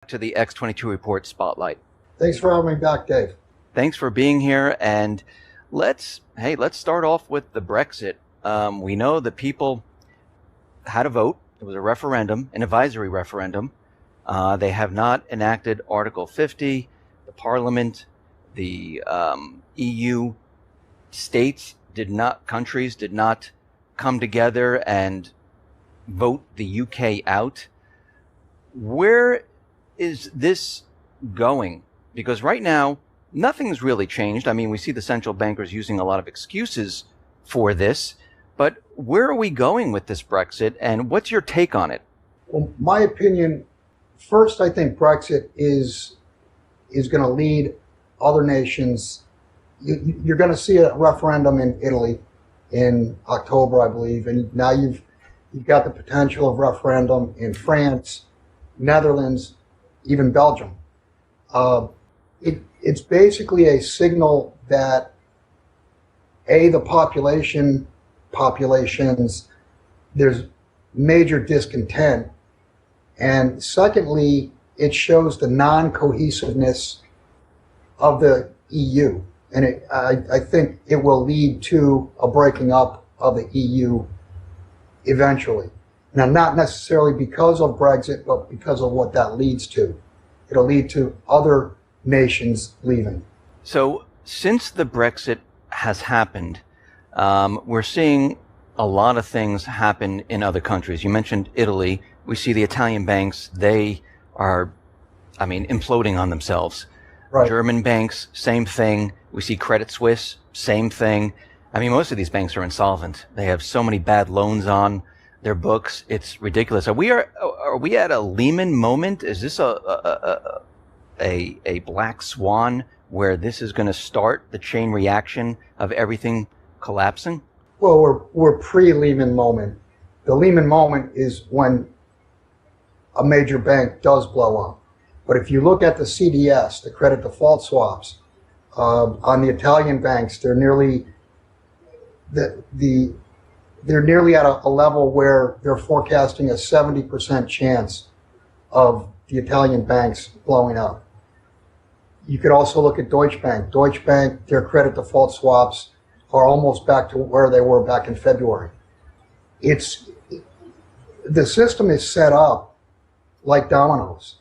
to the X22 Report Spotlight. Thanks for having me back, Dave. Thanks for being here, and let's start off with the Brexit. We know the people had a vote. It was a referendum, an advisory referendum. They have not enacted Article 50. The Parliament, the EU countries did not come together and vote the UK out. Where is this going? Because right now, nothing's really changed. I mean, we see the central bankers using a lot of excuses for this, but where are we going with this Brexit, and what's your take on it? Well, my opinion, first, I think Brexit is going to lead other nations. You're going to see a referendum in Italy in October, I believe, and now you've got the potential of referendum in France, Netherlands, even Belgium. It's basically a signal that the populations, there's major discontent, and secondly, it shows the non-cohesiveness of the EU, and I think it will lead to a breaking up of the EU eventually. Now, not necessarily because of Brexit, but because of what that leads to. It'll lead to other nations leaving. So since the Brexit has happened, we're seeing a lot of things happen in other countries. You mentioned Italy. We see the Italian banks, they are, imploding on themselves. Right. German banks, same thing. We see Credit Suisse, same thing. Most of these banks are insolvent. They have so many bad loans on their books. It's ridiculous. Are we at a Lehman moment? Is this a black swan where this is going to start the chain reaction of everything collapsing? Well, we're pre-Lehman moment. The Lehman moment is when a major bank does blow up. But if you look at the CDS, the credit default swaps, on the Italian banks, they're nearly at a level where they're forecasting a 70% chance of the Italian banks blowing up. You could also look at Deutsche Bank. Deutsche Bank, their credit default swaps are almost back to where they were back in February. The system is set up like dominoes,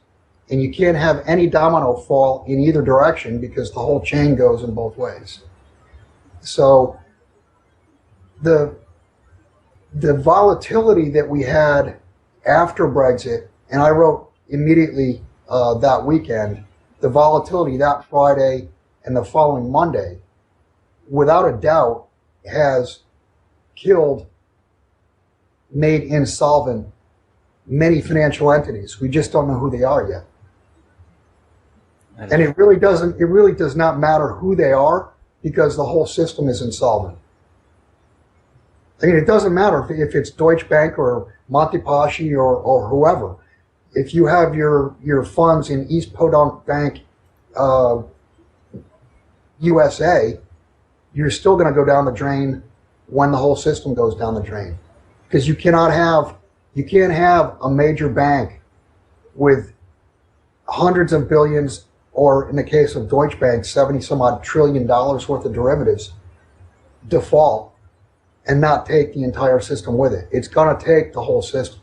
and you can't have any domino fall in either direction because the whole chain goes in both ways. So the volatility that we had after Brexit, and I wrote immediately that weekend, the volatility that Friday and the following Monday, without a doubt, has made insolvent many financial entities. We just don't know who they are yet. And it really does not matter who they are because the whole system is insolvent. It doesn't matter if it's Deutsche Bank or Montepaschi or whoever. If you have your funds in East Podunk Bank, USA, you're still going to go down the drain when the whole system goes down the drain. Because you can't have a major bank with hundreds of billions, or in the case of Deutsche Bank, 70 some odd trillion dollars worth of derivatives default and not take the entire system with it. It's going to take the whole system.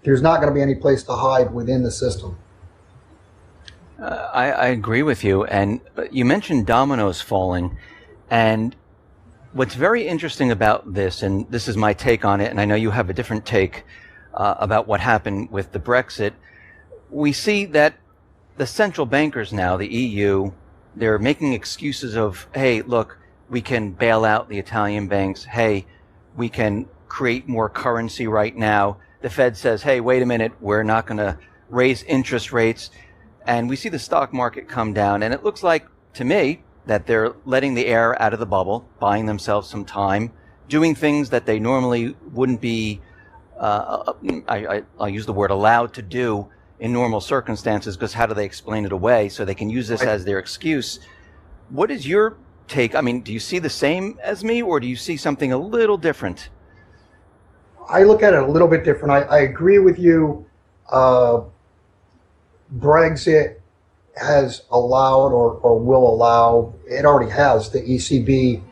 There's not going to be any place to hide within the system. I agree with you. And you mentioned dominoes falling. And what's very interesting about this, and this is my take on it, and I know you have a different take about what happened with the Brexit, we see that the central bankers now, the EU, they're making excuses of, hey, look, we can bail out the Italian banks. Hey, we can create more currency right now. The Fed says, hey, wait a minute, we're not going to raise interest rates. And we see the stock market come down. And it looks like, to me, that they're letting the air out of the bubble, buying themselves some time, doing things that they normally wouldn't be, I'll use the word allowed to do in normal circumstances, because how do they explain it away? So they can use this as their excuse. What is your take? Do you see the same as me, or do you see something a little different? I look at it a little bit different. I agree with you Brexit has allowed or will allow, it already has, the ECB,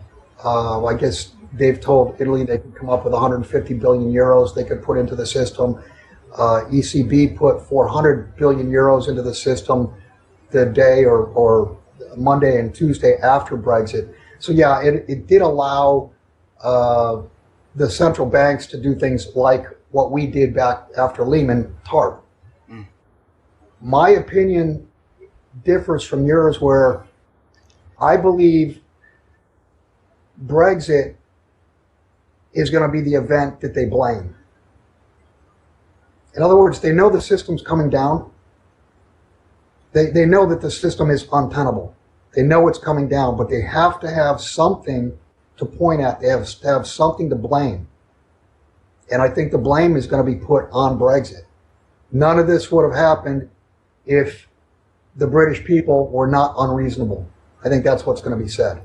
I guess they've told Italy they could come up with 150 billion euros they could put into the system. ECB put 400 billion euros into the system the day or Monday and Tuesday after Brexit. So yeah, it did allow the central banks to do things like what we did back after Lehman, TARP. My opinion differs from yours, where I believe Brexit is going to be the event that they blame. In other words, they know the system's coming down. They know that the system is untenable. They know it's coming down, but they have to have something to point at. They have to have something to blame. And I think the blame is going to be put on Brexit. None of this would have happened if the British people were not unreasonable. I think that's what's going to be said.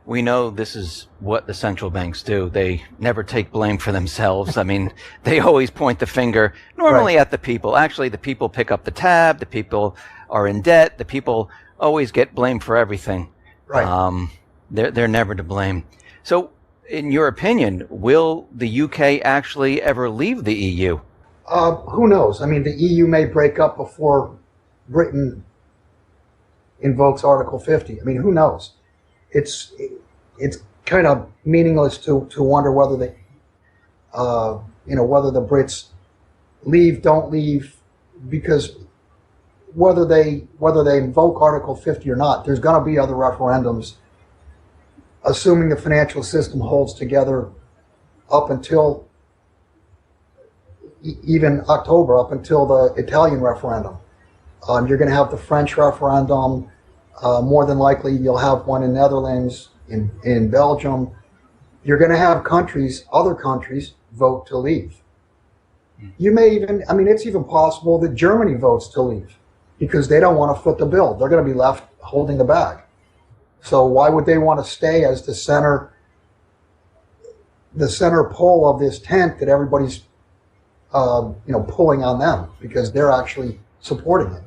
We know this is what the central banks do. They never take blame for themselves. I mean, they always point the finger, normally at the people. Actually, the people pick up the tab. The people are in debt. The people always get blamed for everything. Right. They're never to blame. So, in your opinion, will the UK actually ever leave the EU? Who knows? I mean, the EU may break up before Britain invokes Article 50. I mean, who knows? It's kind of meaningless to wonder whether whether the Brits leave, don't leave, because whether they invoke Article 50 or not, there's going to be other referendums, assuming the financial system holds together up until even October, up until the Italian referendum. You're going to have the French referendum. More than likely, you'll have one in Netherlands, in Belgium. You're going to have other countries, vote to leave. You may even, it's even possible that Germany votes to leave because they don't want to foot the bill. They're going to be left holding the bag. So why would they want to stay as the center pole of this tent that everybody's, pulling on them because they're actually supporting it?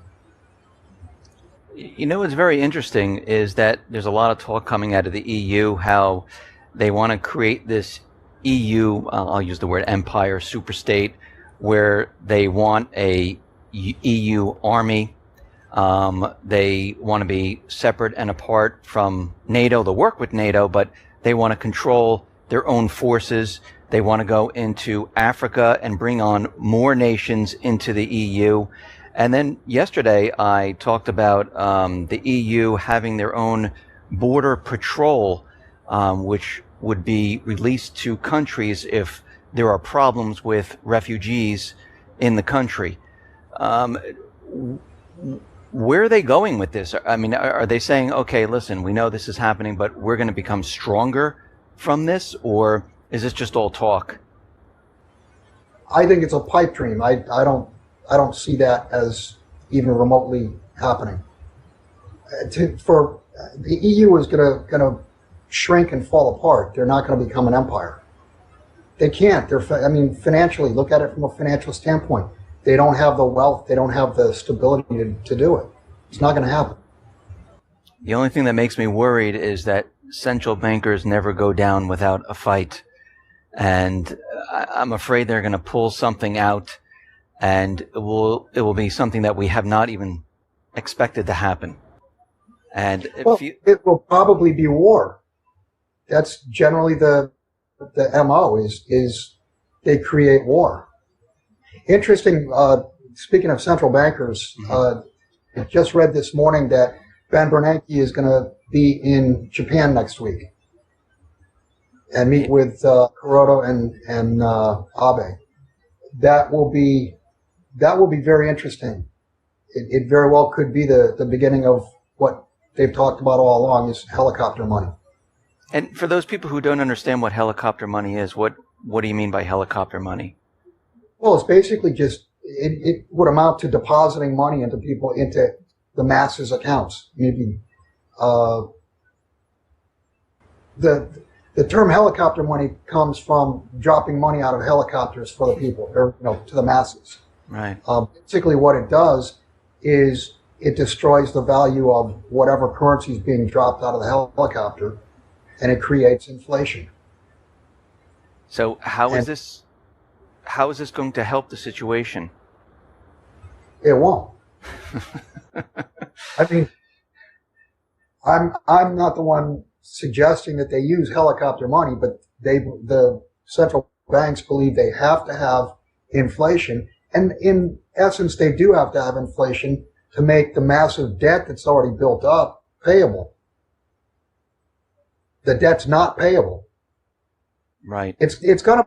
You know what's very interesting is that there's a lot of talk coming out of the EU how they want to create this EU, I'll use the word empire, superstate, where they want a EU army. They want to be separate and apart from NATO. They'll work with NATO, but they want to control their own forces. They want to go into Africa and bring on more nations into the EU. And then yesterday I talked about the EU having their own border patrol, which would be released to countries if there are problems with refugees in the country. Where are they going with this? I mean, are they saying, okay, listen, we know this is happening, but we're going to become stronger from this? Or is this just all talk? I think it's a pipe dream. I don't see that as even remotely happening. For the EU is going to shrink and fall apart. They're not going to become an empire. They can't. Financially, look at it from a financial standpoint. They don't have the wealth. They don't have the stability to do it. It's not going to happen. The only thing that makes me worried is that central bankers never go down without a fight. And I'm afraid they're going to pull something out, and it will be something that we have not even expected to happen. And it will probably be war. That's generally the MO is they create war. Interesting. Speaking of central bankers, I just read this morning that Ben Bernanke is going to be in Japan next week and meet with Kuroda and Abe. That will be very interesting. It very well could be the beginning of what they've talked about all along, is helicopter money. And for those people who don't understand what helicopter money is, what do you mean by helicopter money? Well, it's basically just, it would amount to depositing money into the masses' accounts. Maybe the term helicopter money comes from dropping money out of helicopters for the people, or to the masses. Right. Basically, what it does is it destroys the value of whatever currency is being dropped out of the helicopter, and it creates inflation. So how is this going to help the situation? It won't. I mean, I'm not the one suggesting that they use helicopter money, but the central banks believe they have to have inflation, and in essence, they do have to have inflation to make the massive debt that's already built up payable. The debt's not payable. Right. It's gonna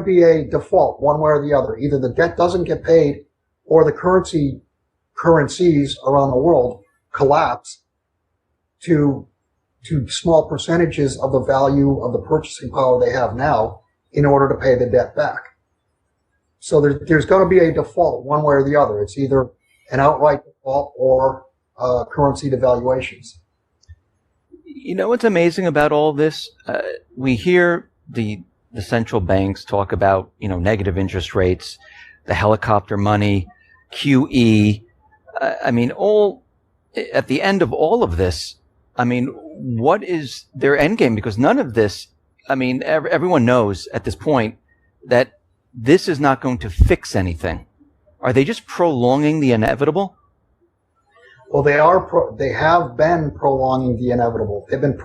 be a default one way or the other. Either the debt doesn't get paid, or the currencies around the world collapse to small percentages of the value of the purchasing power they have now in order to pay the debt back. So there's going to be a default one way or the other. It's either an outright default or currency devaluations. You know what's amazing about all this? We hear the central banks talk about, negative interest rates, the helicopter money, QE. I mean, at the end of all of this, I mean, what is their end game? Because none of this, I mean, everyone knows at this point that this is not going to fix anything. Are they just prolonging the inevitable? Well, they have been prolonging the inevitable. They've been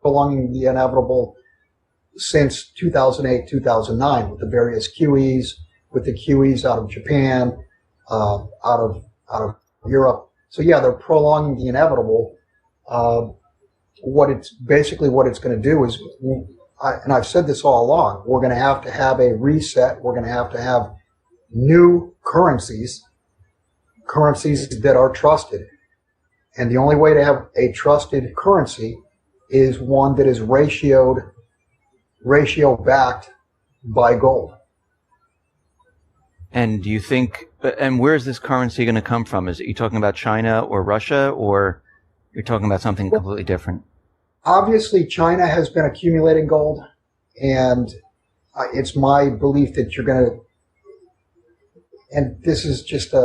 prolonging the inevitable since 2008, 2009 with the various QEs, with the QEs out of Japan, out of Europe. So yeah, they're prolonging the inevitable. What it's going to do is, and I've said this all along, we're going to have a reset. We're going to have new currencies that are trusted. And the only way to have a trusted currency is one that is ratio backed by gold. And do you think, and where is this currency going to come from? Is it you talking about China or Russia, or you're talking about something completely different? Obviously, China has been accumulating gold, and it's my belief that you're going to, and this is just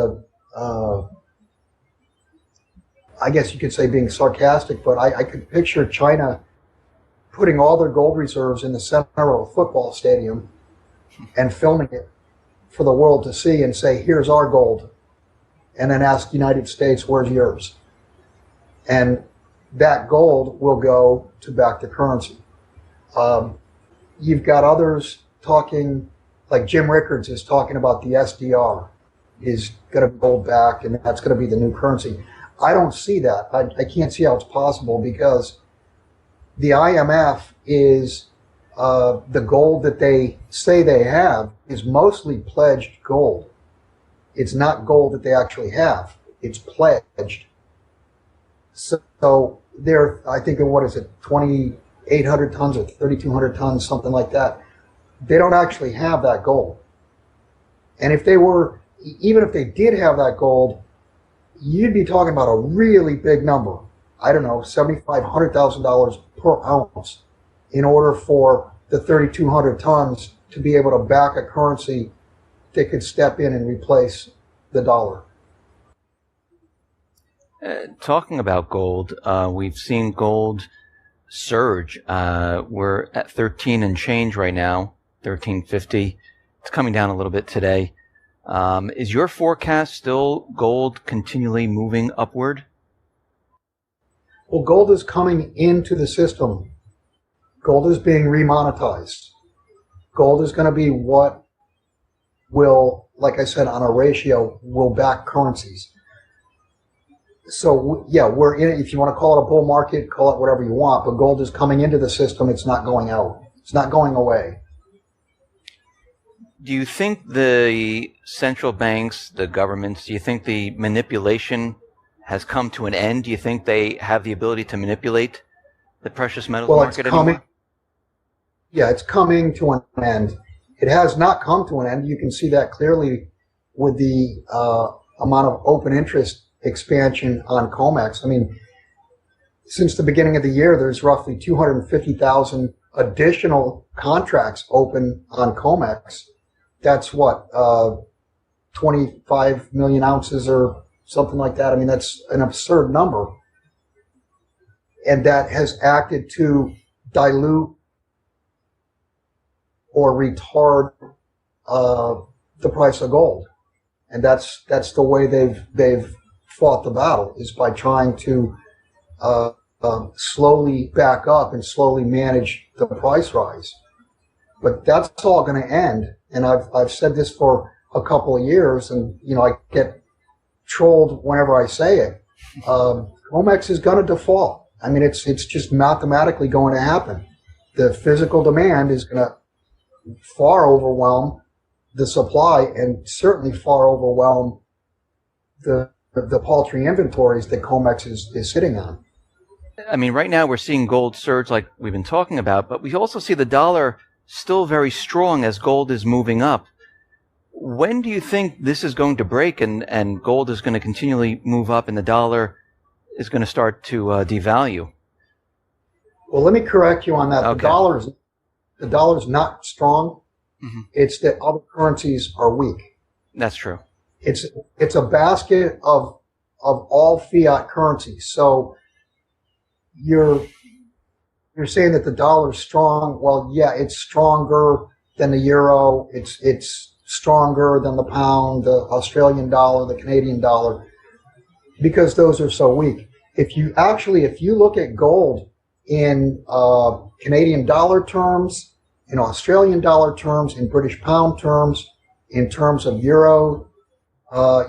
I guess you could say being sarcastic, but I could picture China putting all their gold reserves in the center of a football stadium and filming it for the world to see and say, here's our gold, and then ask the United States, where's yours? And that gold will go to back the currency. You've got others talking, like Jim Rickards is talking about the SDR is going to be gold backed, and that's going to be the new currency. I don't see that. I can't see how it's possible, because the IMF is the gold that they say they have is mostly pledged gold. It's not gold that they actually have. It's pledged. So they're, I think, what is it, 2,800 tons or 3,200 tons, something like that. They don't actually have that gold. And even if they did have that gold, you'd be talking about a really big number. I don't know, $75,000, $100,000 per ounce in order for the 3,200 tons to be able to back a currency that could step in and replace the dollar. Talking about gold, we've seen gold surge. We're at 13 and change right now, 13.50. It's coming down a little bit today. Is your forecast still gold continually moving upward? Well, gold is coming into the system. Gold is being remonetized. Gold is going to be what will, like I said, on a ratio, will back currencies. So, yeah, we're in it. If you want to call it a bull market, call it whatever you want, but gold is coming into the system. It's not going out. It's not going away. Do you think the central banks, the governments, do you think the manipulation has come to an end? Do you think they have the ability to manipulate the precious metals market anymore? Yeah, it's coming to an end. It has not come to an end. You can see that clearly with the amount of open interest expansion on COMEX. I mean, since the beginning of the year, there's roughly 250,000 additional contracts open on COMEX. That's what, 25 million ounces or something like that. I mean, that's an absurd number. And that has acted to dilute or retard the price of gold. And that's the way they've fought the battle, is by trying to slowly back up and slowly manage the price rise. But that's all going to end. And I've said this for a couple of years, and I get trolled whenever I say it. COMEX is going to default. I mean, it's just mathematically going to happen. The physical demand is going to far overwhelm the supply, and certainly far overwhelm the paltry inventories that COMEX is sitting on. I mean, right now we're seeing gold surge like we've been talking about, but we also see the dollar still very strong as gold is moving up. When do you think this is going to break and gold is going to continually move up and the dollar is going to start to devalue? Well, let me correct you on that. Okay. The dollar's not strong. Mm-hmm. It's that other currencies are weak. That's true. It's a basket of all fiat currencies. So you're saying that the dollar's strong. Well, yeah, it's stronger than the euro. It's stronger than the pound, the Australian dollar, the Canadian dollar, because those are so weak. If you look at gold in Canadian dollar terms, in Australian dollar terms, in British pound terms, in terms of euro,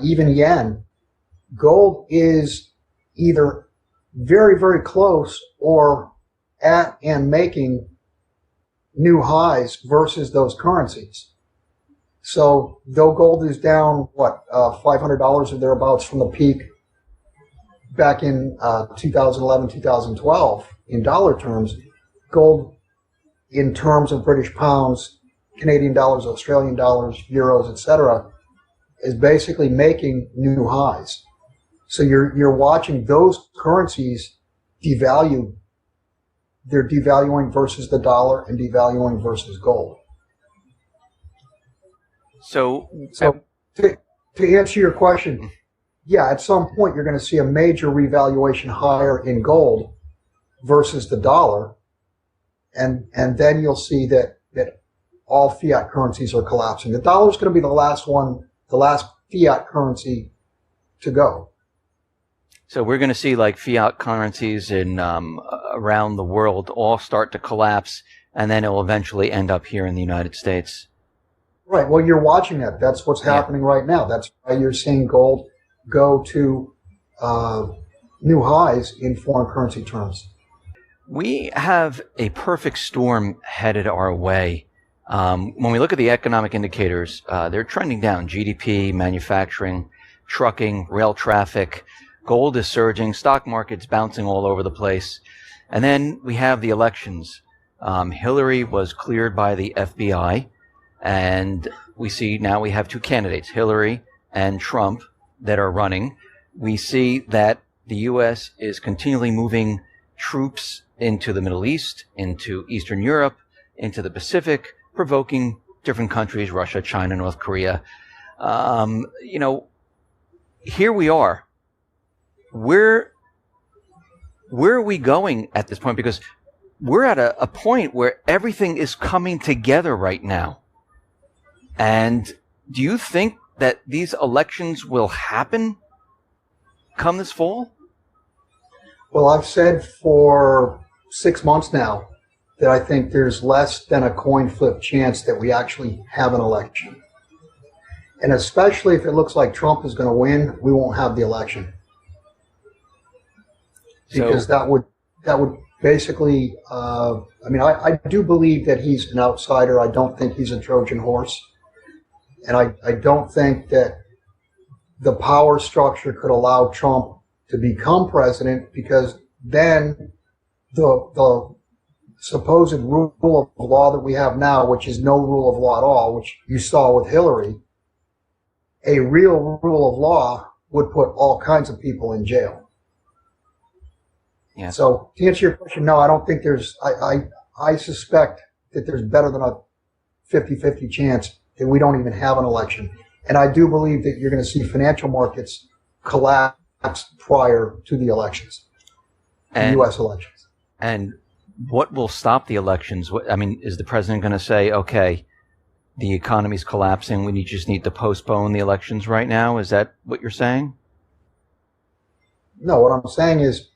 even yen, gold is either very, very close or at and making new highs versus those currencies. So though gold is down, $500 or thereabouts from the peak back in 2011, 2012 in dollar terms, gold in terms of British pounds, Canadian dollars, Australian dollars, euros, etc., is basically making new highs. So you're watching those currencies devalue. They're devaluing versus the dollar and devaluing versus gold. So to answer your question, yeah, at some point you're going to see a major revaluation higher in gold versus the dollar, and then you'll see that all fiat currencies are collapsing. The dollar is going to be the last fiat currency to go. So we're going to see like fiat currencies in around the world all start to collapse, and then it will eventually end up here in the United States. Right. Well, you're watching that. That's what's happening right now. That's why you're seeing gold go to new highs in foreign currency terms. We have a perfect storm headed our way. When we look at the economic indicators, they're trending down. GDP, manufacturing, trucking, rail traffic. Gold is surging. Stock market's bouncing all over the place. And then we have the elections. Hillary was cleared by the FBI. And we see now we have two candidates, Hillary and Trump, that are running. We see that the U.S. is continually moving troops into the Middle East, into Eastern Europe, into the Pacific, provoking different countries, Russia, China, North Korea. Here we are. Where are we going at this point? Because we're at a point where everything is coming together right now. And do you think that these elections will happen come this fall? Well, I've said for 6 months now that I think there's less than a coin flip chance that we actually have an election. And especially if it looks like Trump is going to win, we won't have the election. Because that would basically, I do believe that he's an outsider. I don't think he's a Trojan horse. And I don't think that the power structure could allow Trump to become president, because then the supposed rule of law that we have now, which is no rule of law at all, which you saw with Hillary, a real rule of law would put all kinds of people in jail. Yeah. So to answer your question, no, I don't think I suspect that there's better than a 50-50 chance that we don't even have an election. And I do believe that you're going to see financial markets collapsed prior to the elections, the U.S. elections. And what will stop the elections? I mean, is the president going to say, okay, the economy's collapsing, we just need to postpone the elections right now? Is that what you're saying? No, what I'm saying is,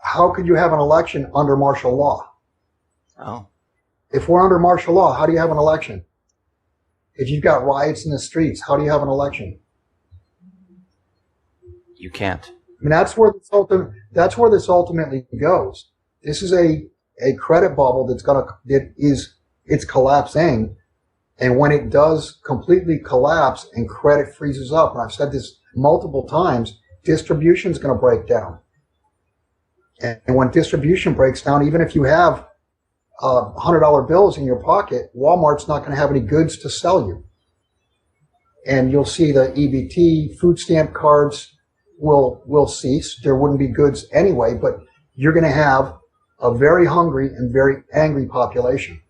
how could you have an election under martial law? Oh. If we're under martial law, how do you have an election? If you've got riots in the streets, how do you have an election? You can't. I mean, that's where this ultimately goes. This is a credit bubble it's collapsing. And when it does completely collapse and credit freezes up, and I've said this multiple times, distribution is going to break down. And when distribution breaks down, even if you have $100 bills in your pocket, Walmart's not going to have any goods to sell you. And you'll see the EBT, food stamp cards will cease. There wouldn't be goods anyway, but you're going to have a very hungry and very angry population.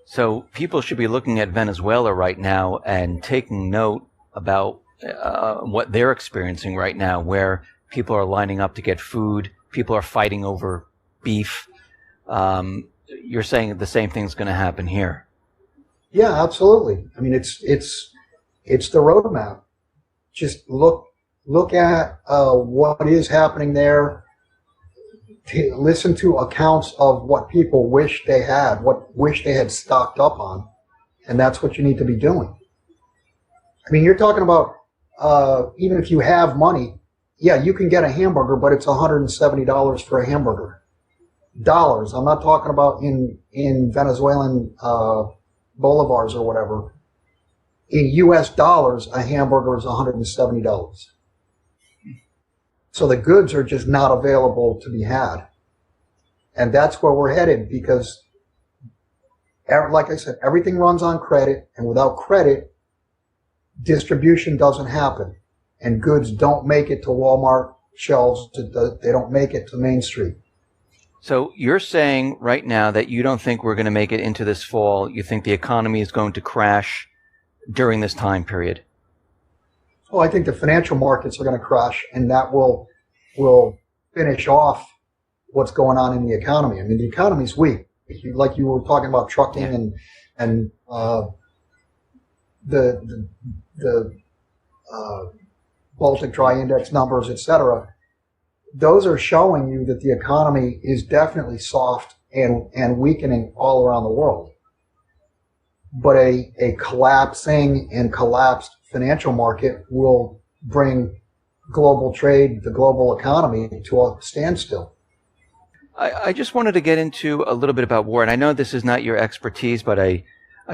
So people should be looking at Venezuela right now and taking note about what they're experiencing right now, where people are lining up to get food, people are fighting over beef. You're saying the same thing's going to happen here? Yeah, absolutely. I mean, it's the roadmap. Just look at what is happening there. Listen to accounts of what people wish they had stocked up on, and that's what you need to be doing. I mean, you're talking about even if you have money, yeah, you can get a hamburger, but it's $170 for a hamburger. Dollars. I'm not talking about in Venezuelan bolivars or whatever. In U.S. dollars, a hamburger is $170. So the goods are just not available to be had. And that's where we're headed because, like I said, everything runs on credit, and without credit, distribution doesn't happen. And goods don't make it to Walmart shelves. They don't make it to Main Street. So you're saying right now that you don't think we're going to make it into this fall. You think the economy is going to crash during this time period? Well, I think the financial markets are going to crash, and that will finish off what's going on in the economy. I mean, the economy's weak. Like you were talking about trucking and the Baltic Dry Index numbers, etc. Those are showing you that the economy is definitely soft and weakening all around the world. But a collapsing and collapsed financial market will bring global trade, the global economy, to a standstill. I just wanted to get into a little bit about war, and I know this is not your expertise, but I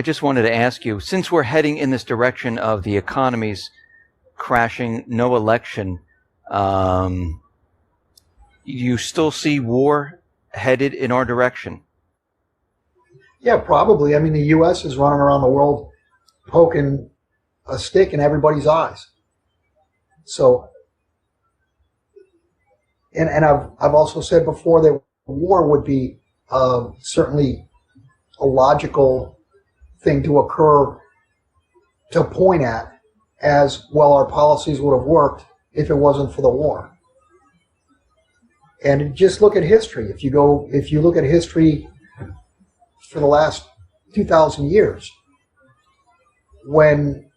just wanted to ask you, since we're heading in this direction of the economy's crashing, no election, you still see war headed in our direction? Yeah, probably. I mean, the U.S. is running around the world poking a stick in everybody's eyes. So, and I've also said before that war would be certainly a logical thing to occur to point at as well. Our policies would have worked if it wasn't for the war. And just look at history. If you look at history for the last 2,000 years, when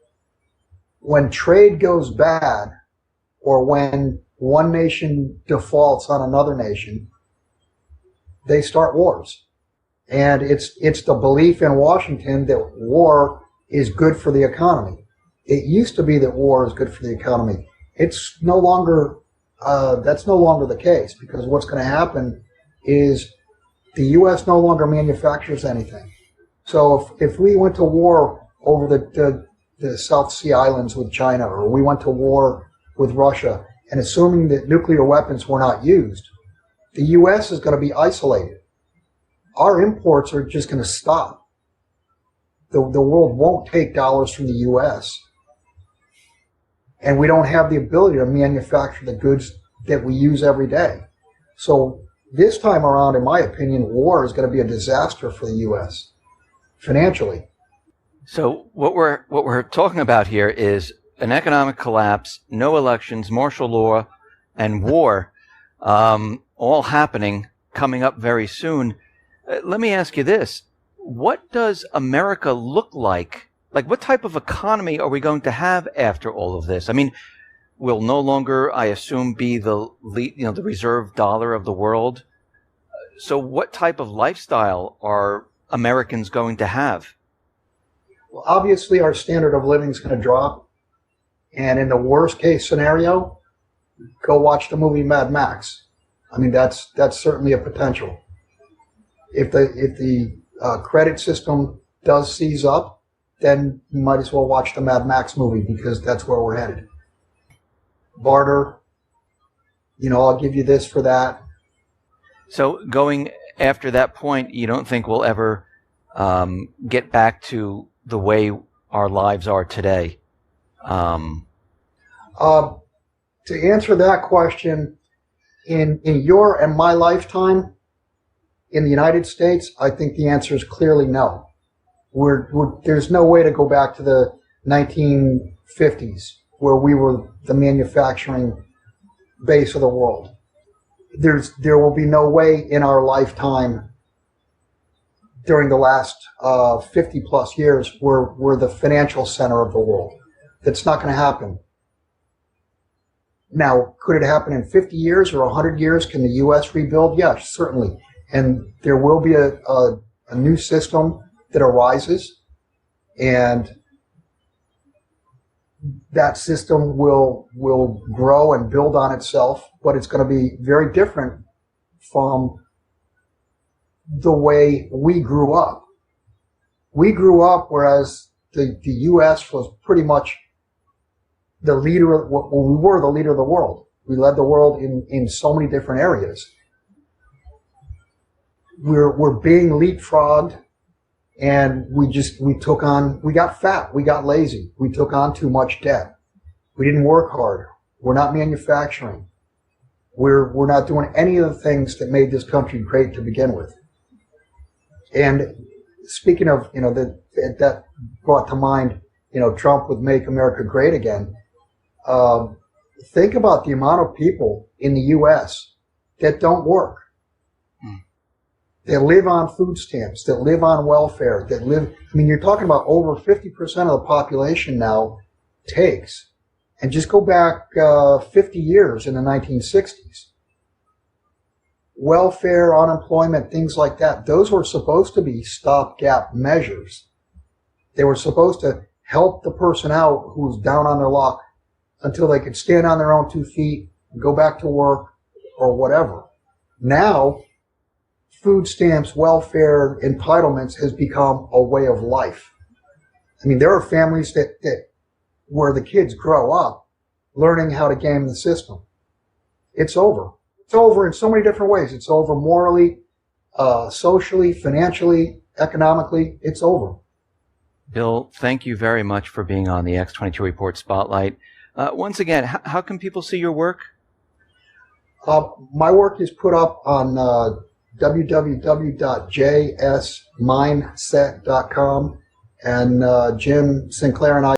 trade goes bad, or when one nation defaults on another nation, they start wars. And it's the belief in Washington that war is good for the economy. It used to be that war is good for the economy. It's no longer, that's no longer the case, because what's going to happen is the U.S. no longer manufactures anything. So if we went to war over the South Sea Islands with China, or we went to war with Russia, and assuming that nuclear weapons were not used, the U.S. is going to be isolated. Our imports are just going to stop. The world won't take dollars from the U.S., and we don't have the ability to manufacture the goods that we use every day. So this time around, in my opinion, war is going to be a disaster for the U.S. financially. So what we're talking about here is an economic collapse, no elections, martial law, and war, all happening, coming up very soon. Let me ask you this. What does America look like? Like, what type of economy are we going to have after all of this? I mean, we'll no longer, I assume, be the reserve dollar of the world. So what type of lifestyle are Americans going to have? Well, obviously, our standard of living is going to drop. And in the worst case scenario, go watch the movie Mad Max. I mean, that's certainly a potential. If the credit system does seize up, then you might as well watch the Mad Max movie, because that's where we're headed. Barter, I'll give you this for that. So going after that point, you don't think we'll ever get back to the way our lives are today? To answer that question, in your and my lifetime in the United States, I think the answer is clearly no. There's no way to go back to the 1950s where we were the manufacturing base of the world. There will be no way in our lifetime during the last 50 plus years where we're the financial center of the world. That's not going to happen. Now, could it happen in 50 years or 100 years? Can the U.S. rebuild? Yes, certainly. And there will be a new system that arises, and that system will grow and build on itself, but it's going to be very different from the way we grew up. We grew up, whereas the U.S. was pretty much the leader. We were the leader of the world. We led the world in so many different areas. We're being leapfrogged, and we got fat, we got lazy, we took on too much debt. We didn't work hard. We're not manufacturing. We're not doing any of the things that made this country great to begin with. And speaking of, that brought to mind, Trump would make America great again. Think about the amount of people in the U.S. that don't work. That live on food stamps, that live on welfare, you're talking about over 50% of the population now takes. And just go back 50 years in the 1960s. Welfare, unemployment, things like that, those were supposed to be stopgap measures. They were supposed to help the person out who was down on their luck until they could stand on their own 2 feet, go back to work, or whatever. Now, food stamps, welfare, entitlements has become a way of life. I mean, there are families that where the kids grow up learning how to game the system. It's over. It's over in so many different ways. It's over morally, socially, financially, economically. It's over. Bill, thank you very much for being on the X22 Report Spotlight. Once again, how can people see your work? My work is put up on www.jsmindset.com, and Jim Sinclair and I